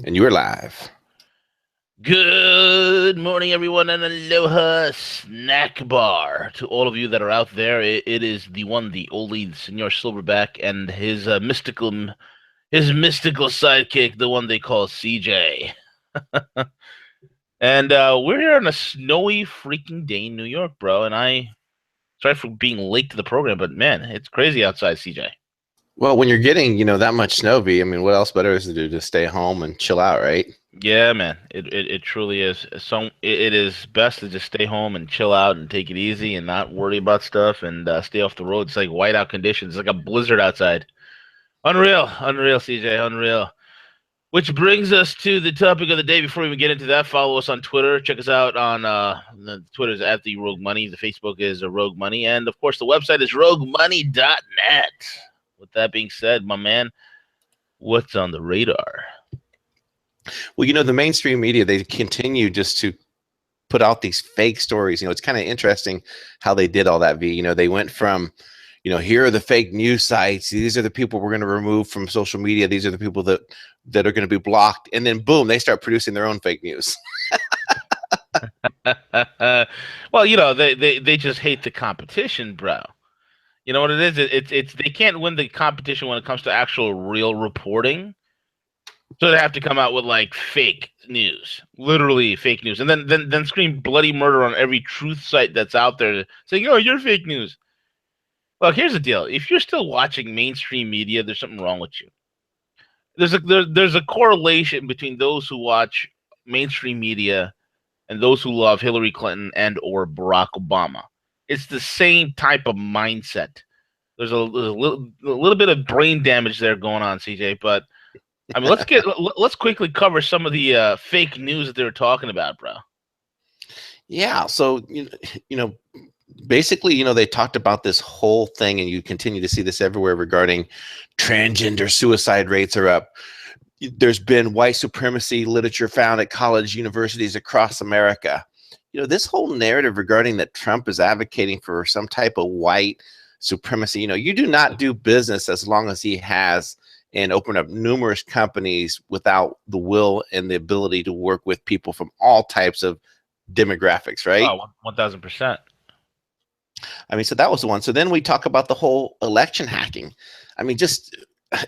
And you are live. Good morning, everyone, and aloha snack bar to all of you that are out there. It is the one, the only Senor Silverback, and his mystical sidekick, the one they call CJ. And we're here on a snowy freaking day in New York, bro. And sorry for being late to the program, but man, it's crazy outside, CJ. Well, when you're getting, that much snow, V, I mean, what else better is to do to stay home and chill out, right? Yeah, man, it truly is. It is best to just stay home and chill out and take it easy and not worry about stuff and stay off the road. It's like whiteout conditions. It's like a blizzard outside. Unreal, unreal, CJ, unreal. Which brings us to the topic of the day. Before we even get into that, follow us on Twitter. Check us out on the Twitter's at the Rogue Money. The Facebook is a Rogue Money, and of course the website is roguemoney.net. With that being said, my man, what's on the radar? Well, the mainstream media, they continue just to put out these fake stories. It's kind of interesting how they did all that, V. They went from, here are the fake news sites. These are the people we're going to remove from social media. These are the people that are going to be blocked. And then boom, they start producing their own fake news. Well, they just hate the competition, bro. You know what it is? It's they can't win the competition when it comes to actual real reporting. So they have to come out with like fake news, literally fake news, and then scream bloody murder on every truth site that's out there, saying, "Oh, you're fake news." Look, here's the deal: if you're still watching mainstream media, there's something wrong with you. There's a correlation between those who watch mainstream media and those who love Hillary Clinton and or Barack Obama. It's the same type of mindset. There's a little bit of brain damage there going on, CJ. But I mean, let's quickly cover some of the fake news that they were talking about, bro. Yeah. So, basically, they talked about this whole thing, and you continue to see this everywhere regarding transgender suicide rates are up. There's been white supremacy literature found at college universities across America. This whole narrative regarding that Trump is advocating for some type of white supremacy, you do not do business as long as he has and open up numerous companies without the will and the ability to work with people from all types of demographics, right? Oh, 1000%. I mean, so that was the one. So then we talk about the whole election hacking. I mean, just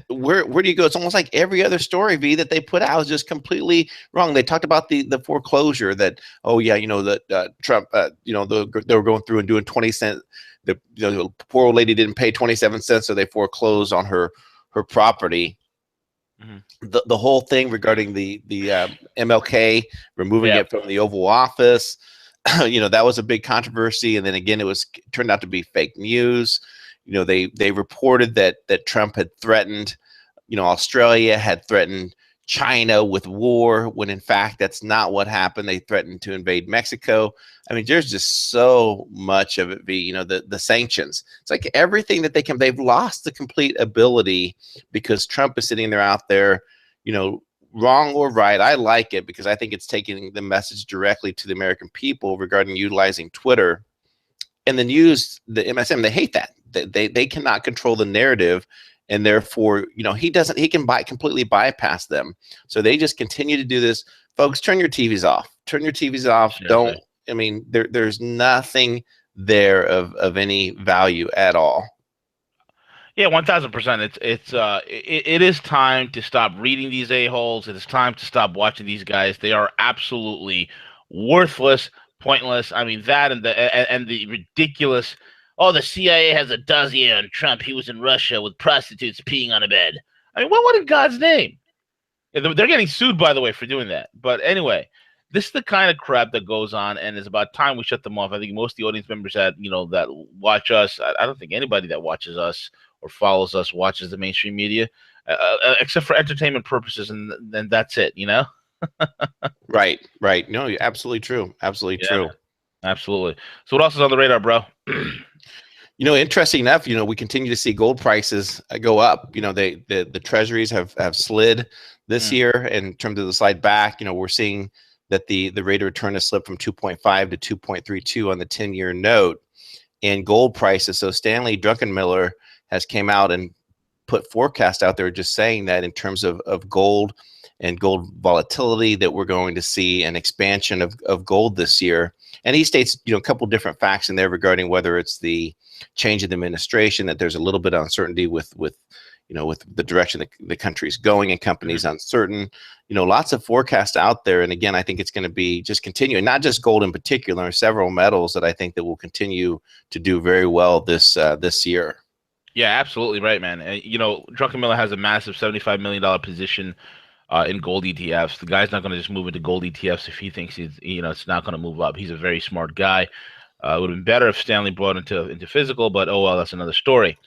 where do you go? It's almost like every other story, V, that they put out is just completely wrong. They talked about the foreclosure that, oh yeah, that Trump, they were going through and doing 20 cent. The poor old lady didn't pay 27 cents, so they foreclosed on her property. Mm-hmm. The whole thing regarding the MLK removing Yeah. it from the Oval Office, that was a big controversy. And then again, turned out to be fake news. They reported that Trump had threatened, Australia had threatened China with war, when in fact that's not what happened. They threatened to invade Mexico. I mean, there's just so much of it. The sanctions. It's like everything that they've lost the complete ability, because Trump is sitting there out there, wrong or right. I like it because I think it's taking the message directly to the American people regarding utilizing Twitter, and then use the MSM. They hate that. They cannot control the narrative, and therefore, he can completely bypass them. So they just continue to do this. Folks, turn your TVs off. Turn your TVs off. Don't. Seriously. I mean, there's nothing there of any value at all. Yeah, 1000%. It is time to stop reading these a-holes. It is time to stop watching these guys. They are absolutely worthless, pointless. I mean, that and the ridiculous. Oh, the CIA has a dossier on Trump. He was in Russia with prostitutes peeing on a bed. I mean, what in God's name? Yeah, they're getting sued, by the way, for doing that. But anyway, this is the kind of crap that goes on, and it's about time we shut them off. I think most of the audience members that watch us, I don't think anybody that watches us or follows us watches the mainstream media, except for entertainment purposes, and then that's it. Right, right. No, you're absolutely true. Absolutely Yeah, true. man, absolutely. So what else is on the radar, bro? Interesting enough, we continue to see gold prices go up. The treasuries have slid this Mm. year in terms of the slide back. We're seeing that the rate of return has slipped from 2.5 to 2.32 on the 10-year note, and gold prices. So Stanley Druckenmiller has came out and put forecasts out there just saying that in terms of gold and gold volatility, that we're going to see an expansion of gold this year. And he states, a couple different facts in there regarding whether it's the change in the administration, that there's a little bit of uncertainty with the direction the country's going, and companies uncertain. Lots of forecasts out there. And again, I think it's going to be just continuing, not just gold in particular, several metals that I think that will continue to do very well this year. Yeah, absolutely right, man. Druckenmiller has a massive $75 million position in gold ETFs. The guy's not going to just move into gold ETFs if he thinks it's not going to move up. He's a very smart guy. It would have been better if Stanley brought into physical, but oh well, that's another story.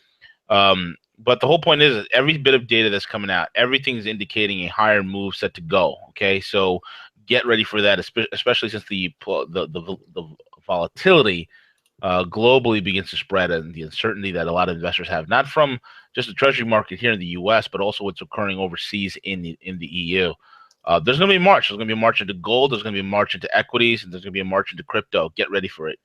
But the whole point is every bit of data that's coming out, everything's indicating a higher move set to go. Okay, so get ready for that, especially since the volatility globally begins to spread, and the uncertainty that a lot of investors have, not from just the Treasury market here in the U.S., but also what's occurring overseas in the EU. There's going to be a march. There's going to be a march into gold. There's going to be a march into equities, and there's going to be a march into crypto. Get ready for it.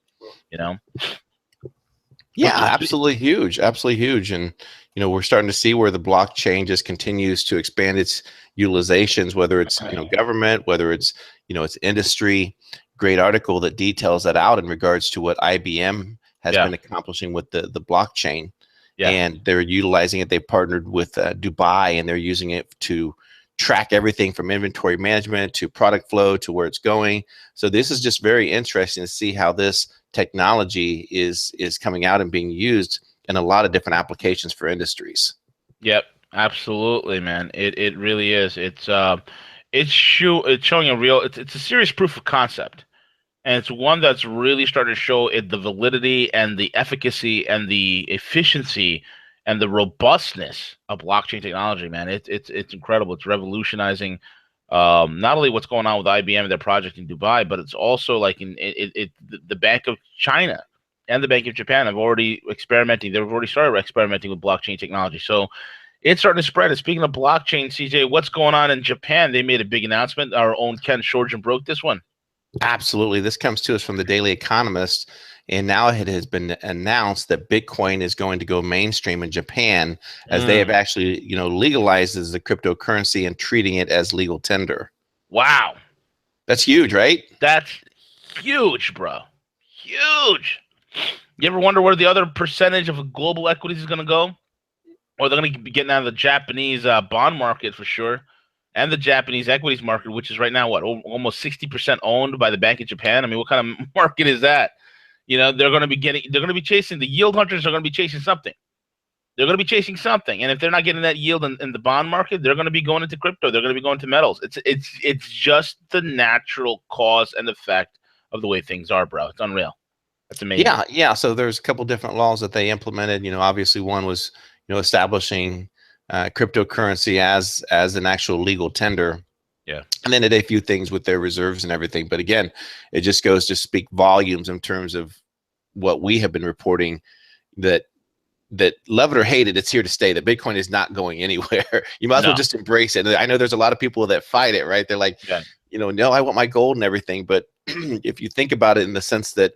Yeah, absolutely huge. And, we're starting to see where the blockchain just continues to expand its utilizations, whether it's, government, whether it's, it's industry. Great article that details that out in regards to what IBM has been accomplishing with the blockchain. Yeah. And they're utilizing it. They partnered with Dubai, and they're using it to track everything from inventory management to product flow to where it's going. So this is just very interesting to see how this technology is coming out and being used in a lot of different applications for industries. Yep, absolutely, man. It really is. It's showing it's a serious proof of concept, and it's one that's really starting to show the validity and the efficacy and the efficiency and the robustness of blockchain technology, man. It's incredible. It's revolutionizing not only what's going on with IBM and their project in Dubai, but it's also like the Bank of China and the Bank of Japan have already experimenting. They've already started experimenting with blockchain technology. So it's starting to spread. And speaking of blockchain, CJ, what's going on in Japan? They made a big announcement. Our own Ken Shorjan broke this one. Absolutely. This comes to us from the Daily Economist. And now it has been announced that Bitcoin is going to go mainstream in Japan, as they have actually, legalized as the cryptocurrency and treating it as legal tender. Wow. That's huge, right? That's huge, bro. Huge. You ever wonder where the other percentage of global equities is going to go? Or they're going to be getting out of the Japanese bond market for sure, and the Japanese equities market, which is right now, almost 60% owned by the Bank of Japan. I mean, what kind of market is that? They're going to be chasing, the yield hunters are going to be chasing something. They're going to be chasing something. And if they're not getting that yield in the bond market, they're going to be going into crypto. They're going to be going to metals. It's just the natural cause and effect of the way things are, bro. It's unreal. That's amazing. Yeah. So there's a couple different laws that they implemented. Obviously one was, establishing cryptocurrency as an actual legal tender. Yeah. And then they did a few things with their reserves and everything. But again, it just goes to speak volumes in terms of what we have been reporting, that love it or hate it, it's here to stay. That Bitcoin is not going anywhere. You might as well just embrace it. I know there's a lot of people that fight it, right? They're like, no, I want my gold and everything. But if you think about it in the sense that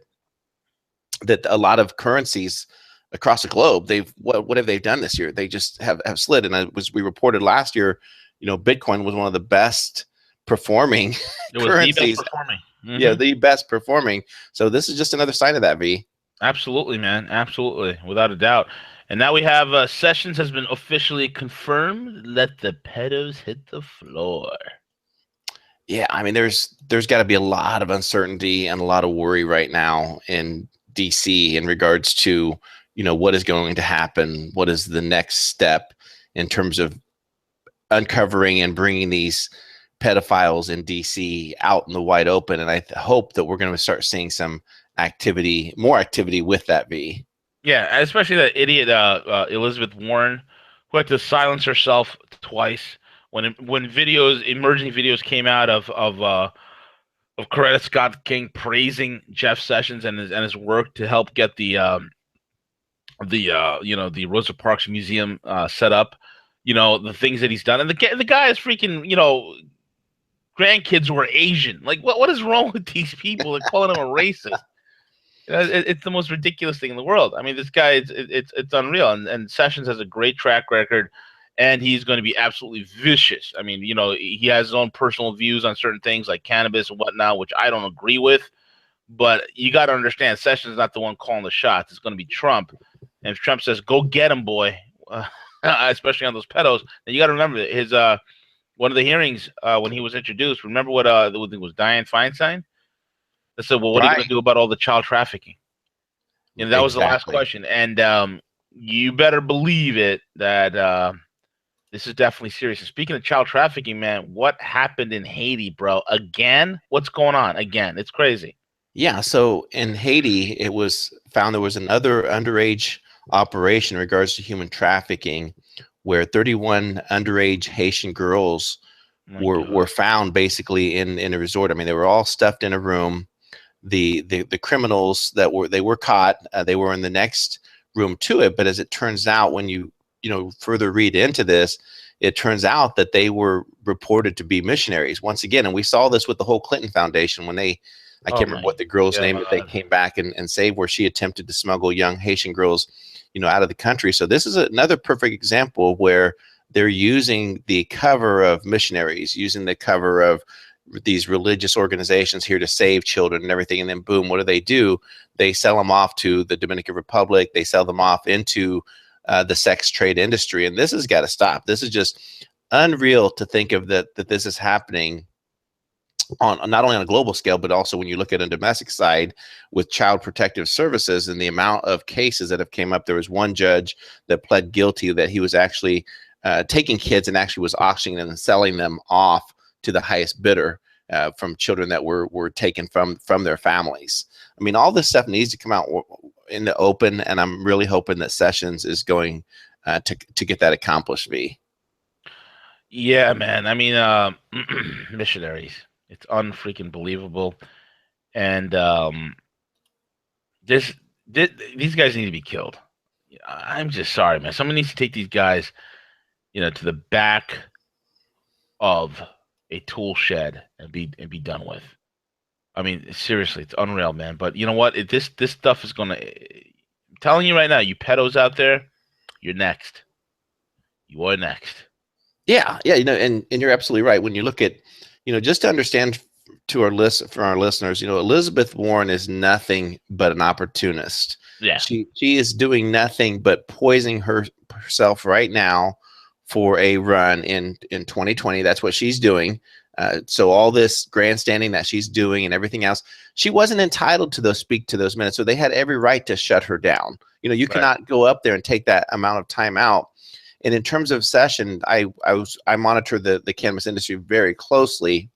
a lot of currencies across the globe, what have they done this year? They just have slid. And we reported last year, Bitcoin was one of the best performing currencies. The best performing. Mm-hmm. Yeah, the best performing. So this is just another sign of that, V. Absolutely, man. Absolutely, without a doubt. And now we have Sessions has been officially confirmed. Let the pedos hit the floor. Yeah, I mean, there's got to be a lot of uncertainty and a lot of worry right now in DC in regards to what is going to happen, what is the next step in terms of uncovering and bringing these pedophiles in DC out in the wide open. And I hope that we're going to start seeing some more activity with that, V. Yeah, especially that idiot Elizabeth Warren, who had to silence herself twice when emerging videos came out of Coretta Scott King praising Jeff Sessions and his work to help get the Rosa Parks Museum set up. The things that he's done, and the guy is freaking grandkids who are Asian. Like, what is wrong with these people? They're calling him a racist. It's the most ridiculous thing in the world. I mean, this guy, it's unreal. And Sessions has a great track record, and he's going to be absolutely vicious. I mean, he has his own personal views on certain things like cannabis and whatnot, which I don't agree with. But you got to understand, Sessions is not the one calling the shots. It's going to be Trump. And if Trump says, "Go get him, boy," especially on those pedos, then you got to remember that his one of the hearings when he was introduced. Remember what I think it was Dianne Feinstein? They said, "Well, what are you going to do about all the child trafficking?" That was the last Exactly. question. And you better believe it that this is definitely serious. And speaking of child trafficking, man, what happened in Haiti, bro? Again? What's going on? Again, it's crazy. Yeah, so in Haiti, it was found there was another underage operation in regards to human trafficking, where 31 underage Haitian girls Oh my were God. found basically in a resort. I mean, they were all stuffed in a room. The criminals they were caught. They were in the next room to it. But as it turns out, when you further read into this, it turns out that they were reported to be missionaries once again. And we saw this with the whole Clinton Foundation when I Oh can't remember my what the girl's name that they God. came back and saved, where she attempted to smuggle young Haitian girls, out of the country. So this is another perfect example of where they're using the cover of missionaries, using the cover of these religious organizations here to save children and everything. And then boom, what do? They sell them off to the Dominican Republic. They sell them off into the sex trade industry. And this has got to stop. This is just unreal to think of that this is happening on not only on a global scale, but also when you look at a domestic side with child protective services and the amount of cases that have came up. There was one judge that pled guilty that he was actually taking kids and actually was auctioning them and selling them off to the highest bidder from children that were taken from their families. I mean, all this stuff needs to come out in the open, and I'm really hoping that Sessions is going to get that accomplished. Yeah, man. I mean, missionaries. It's unfreaking believable. And this, these guys need to be killed. I'm just sorry, man. Someone needs to take these guys, to the back of a tool shed and be done with. I mean, seriously, it's unreal, man. But you know what? This stuff is gonna. I'm telling you right now, you pedos out there, you're next. You are next. Yeah, yeah, and you're absolutely right. When you look at, just to understand to our list for our listeners, Elizabeth Warren is nothing but an opportunist. Yeah. She is doing nothing but poisoning herself right now for a run in 2020. That's what she's doing. So all this grandstanding that she's doing and everything else, she wasn't entitled to speak to those minutes. So they had every right to shut her down. You Right. cannot go up there and take that amount of time out. And in terms of Session, I monitor the cannabis industry very closely,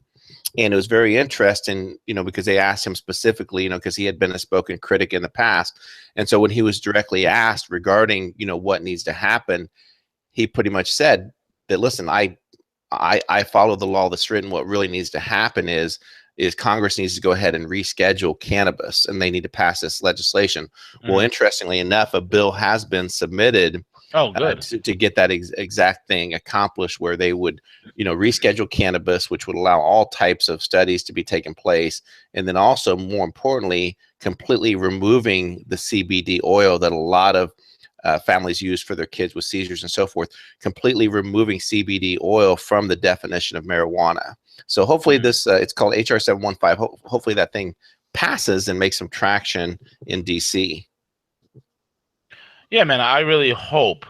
and it was very interesting, because they asked him specifically, because he had been a spoken critic in the past, and so when he was directly asked regarding, what needs to happen, he pretty much said that, listen, I follow the law that's written. What really needs to happen is Congress needs to go ahead and reschedule cannabis, and they need to pass this legislation. Well, Mhm. interestingly enough, a bill has been submitted Oh, good. to get that exact thing accomplished, where they would, reschedule cannabis, which would allow all types of studies to be taken place, and then also, more importantly, completely removing the CBD oil that a lot of families use for their kids with seizures and so forth, completely removing CBD oil from the definition of marijuana. So hopefully Mhm. this, it's called HR 715. Hopefully that thing passes and makes some traction in DC. Yeah, man. I really hope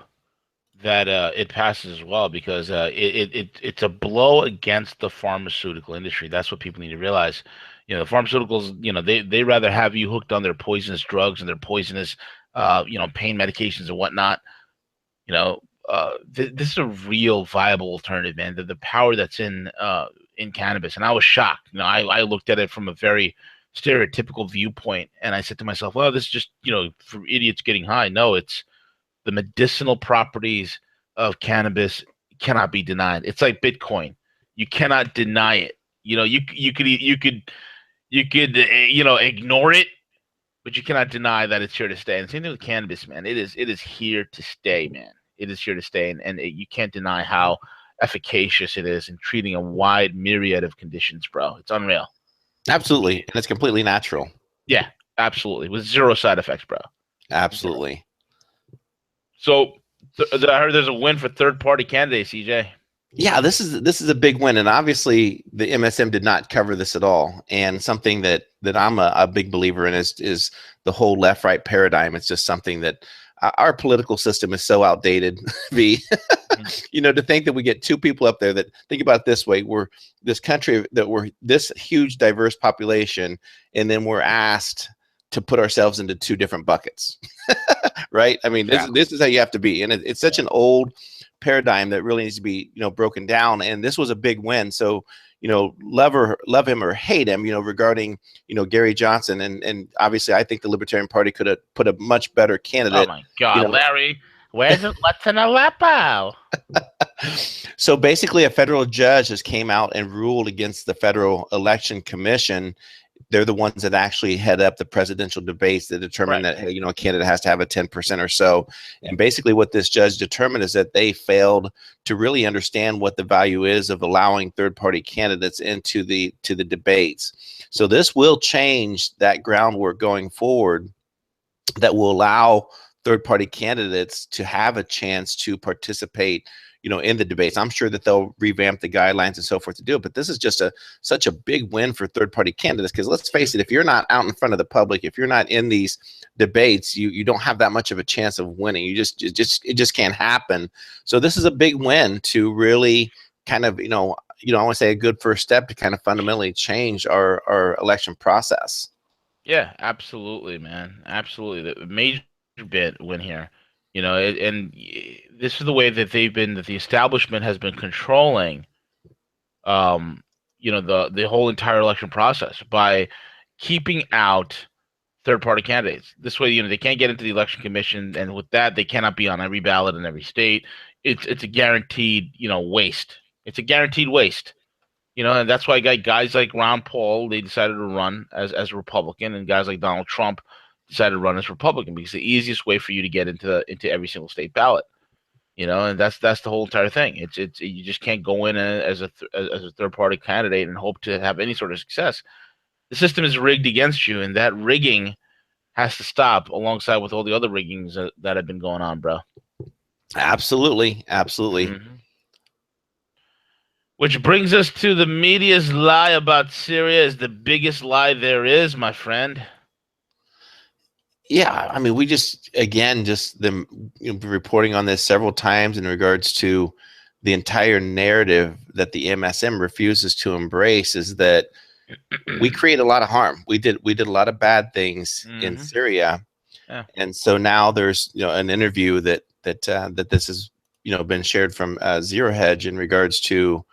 that it passes as well because it's a blow against the pharmaceutical industry. That's what people need to realize. The pharmaceuticals, they rather have you hooked on their poisonous drugs and their poisonous, pain medications and whatnot. This is a real viable alternative, man. The power that's in cannabis, and I was shocked. I looked at it from a very stereotypical viewpoint, and I said to myself, "Well, this is just for idiots getting high." No, it's the medicinal properties of cannabis cannot be denied. It's like Bitcoin. You cannot deny it. You could ignore it, but you cannot deny that it's here to stay. And same thing with cannabis, man. It is here to stay, man. It is here to stay, and you can't deny how efficacious it is in treating a wide myriad of conditions, bro. It's unreal. Absolutely, and it's completely natural. Yeah, Absolutely, with zero side effects, bro. Zero. Absolutely. So I heard there's a win for third-party candidates, CJ. Yeah, this is a big win, and obviously the MSM did not cover this at all. And something that I'm a big believer in is the whole left-right paradigm. It's just something that our political system is so outdated. V, to think that we get two people up there that think about it this way: we're this country that we're this huge diverse population, and then we're asked to put ourselves into two different buckets, right? I mean, this is how you have to be, and it's such an old paradigm that really needs to be broken down. And this was a big win. So love him or hate him, regarding Gary Johnson, and obviously I think the Libertarian Party could have put a much better candidate. Oh my God, Larry, where's it? What's in Aleppo? So basically, a federal judge has came out and ruled against the Federal Election Commission. They're the ones that actually head up the presidential debates that determine that, hey, a candidate has to have a 10% or so. And basically what this judge determined is that they failed to really understand what the value is of allowing third-party candidates into the debates. So this will change that groundwork going forward that will allow third-party candidates to have a chance to participate in the debates. I'm sure that they'll revamp the guidelines and so forth to do it, but this is just such a big win for third-party candidates, because let's face it, if you're not out in front of the public, if you're not in these debates, you don't have that much of a chance of winning. It just can't happen. So this is a big win to really kind of, I want to say a good first step to kind of fundamentally change our election process. Yeah, absolutely, man. Absolutely. The major bit win here. And this is the way that the establishment has been controlling, the whole entire election process by keeping out third-party candidates. This way, they can't get into the election commission, and with that, they cannot be on every ballot in every state. It's a guaranteed, waste. It's a guaranteed waste. And that's why guys like Ron Paul, they decided to run as a Republican, and guys like Donald Trump decided to run as Republican, because the easiest way for you to get into every single state ballot, and that's the whole entire thing. It's you just can't go in as a third party candidate and hope to have any sort of success. The system is rigged against you, and that rigging has to stop alongside with all the other riggings that have been going on, bro. Absolutely. Mm-hmm. Which brings us to the media's lie about Syria is the biggest lie there is, my friend. Yeah, I mean, we just them reporting on this several times in regards to the entire narrative that the MSM refuses to embrace is that we create a lot of harm. We did a lot of bad things in Syria, and so now there's an interview that this has been shared from Zero Hedge in regards to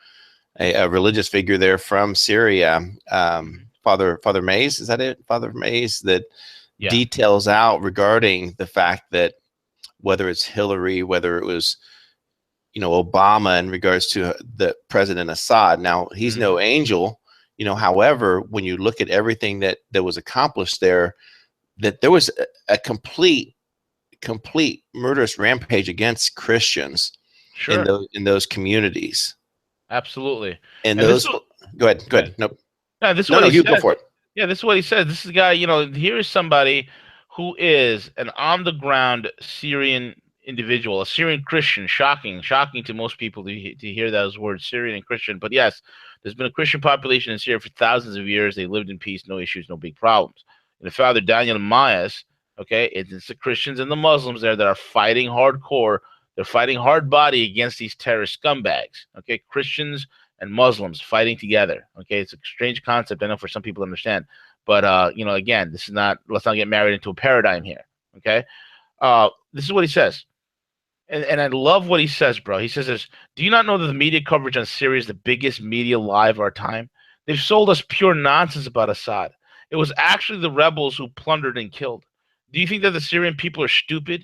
a religious figure there from Syria, Father Mays. Is that it? Father Mays that. Yeah. Details out regarding the fact that whether it's Hillary, whether it was, Obama in regards to the President Assad. Now, he's no angel, however, when you look at everything that was accomplished there, that there was a complete murderous rampage against Christians in those communities. Absolutely. And those, go ahead. Nope. No, this is what you go for it. Yeah, this is what he says. This is a guy, here is somebody who is an on-the-ground Syrian individual, a Syrian Christian. Shocking to most people to hear those words, Syrian and Christian. But yes, there's been a Christian population in Syria for thousands of years. They lived in peace, no issues, no big problems. And the Father Daniel Mayas, it's the Christians and the Muslims there that are fighting hardcore. They're fighting hard body against these terrorist scumbags. Christians and Muslims fighting together. It's a strange concept, I know, for some people to understand, but again, this is not. Let's not get married into a paradigm here. This is what he says, and I love what he says, bro. He says this: do you not know that the media coverage on Syria is the biggest media lie of our time? They've sold us pure nonsense about Assad. It was actually the rebels who plundered and killed. Do you think that the Syrian people are stupid?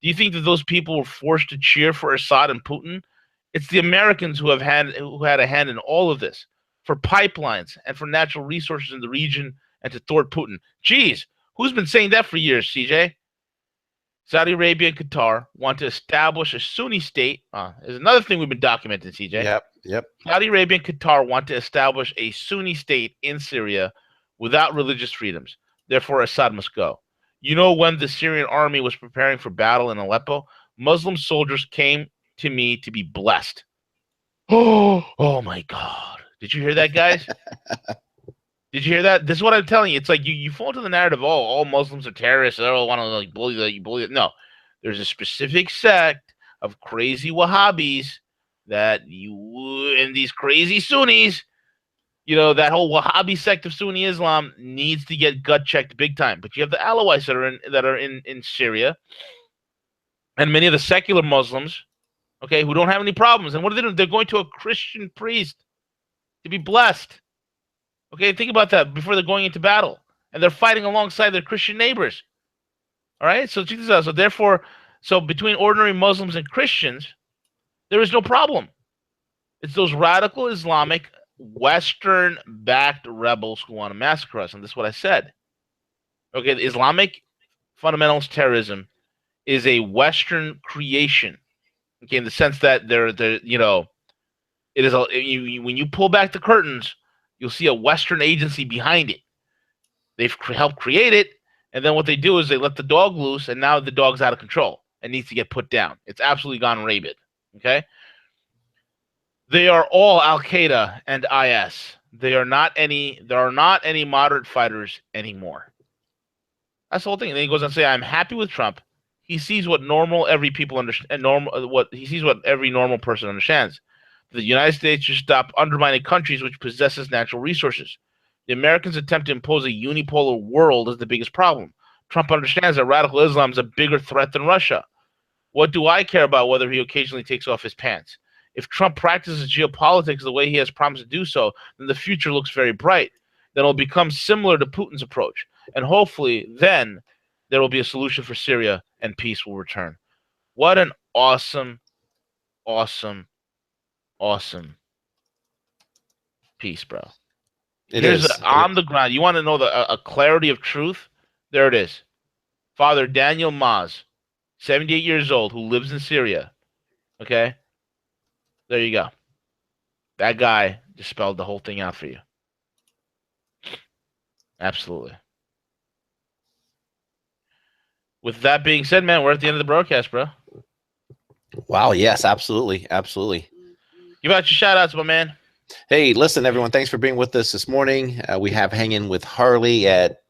Do you think that those people were forced to cheer for Assad and Putin? It's the Americans who had a hand in all of this, for pipelines and for natural resources in the region and to thwart Putin. Geez, who's been saying that for years, CJ? Saudi Arabia and Qatar want to establish a Sunni state. There's another thing we've been documenting, CJ. Yep. Saudi Arabia and Qatar want to establish a Sunni state in Syria without religious freedoms. Therefore, Assad must go. You know, when the Syrian army was preparing for battle in Aleppo, Muslim soldiers came to me to be blessed. Oh my God. Did you hear that, guys? Did you hear that? This is what I'm telling you. It's like you fall into the narrative, oh, all Muslims are terrorists. They all want to like bully that you bully it. No. There's a specific sect of crazy Wahhabis that you and these crazy Sunnis, you know, that whole Wahhabi sect of Sunni Islam needs to get gut checked big time. But you have the Alawites that are in Syria, and many of the secular Muslims, okay, who don't have any problems. And what are they doing? They're going to a Christian priest to be blessed. Okay, think about that before they're going into battle, and they're fighting alongside their Christian neighbors. All right, so check this out. So therefore, so between ordinary Muslims and Christians, there is no problem. It's those radical Islamic Western-backed rebels who want to massacre us, and this is what I said. Okay, the Islamic fundamentalist terrorism is a Western creation. Okay, in the sense that they're you know, it is when you pull back the curtains, you'll see a Western agency behind it. They've helped create it, and then what they do is they let the dog loose, and now the dog's out of control and needs to get put down. It's absolutely gone rabid. Okay. They are all Al Qaeda and IS. There are not any moderate fighters anymore. That's the whole thing. And then he goes on to say, "I'm happy with Trump. He sees what every people understand. He sees what every normal person understands. The United States should stop undermining countries which possesses natural resources. The Americans' attempt to impose a unipolar world is the biggest problem. Trump understands that radical Islam is a bigger threat than Russia. What do I care about whether he occasionally takes off his pants? If Trump practices geopolitics the way he has promised to do so, then the future looks very bright. Then it'll become similar to Putin's approach. And hopefully then there will be a solution for Syria and peace will return." What an awesome, awesome, awesome piece, bro. Here's on the ground. You want to know a clarity of truth? There it is. Father Daniel Maz, 78 years old, who lives in Syria. Okay? There you go. That guy just spelled the whole thing out for you. Absolutely. With that being said, man, we're at the end of the broadcast, bro. Wow. Yes, absolutely. Absolutely. Give out your shout outs, my man. Hey, listen, everyone. Thanks for being with us this morning. We have Hang In with Harley at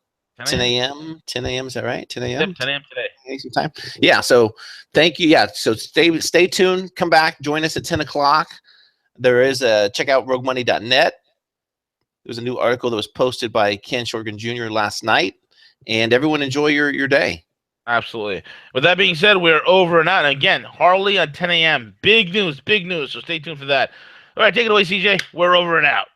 10 a.m. 10 a.m. Is that right? 10 a.m. Yep, 10 a.m. today. Some time. Yeah. So thank you. Yeah. So stay tuned. Come back. Join us at 10 o'clock. There is check out roguemoney.net. There's a new article that was posted by Ken Shorgan Jr. last night. And everyone enjoy your day. Absolutely. With that being said, we're over and out. And again, Harley at 10 a.m. Big news, big news. So stay tuned for that. All right, take it away, CJ. We're over and out.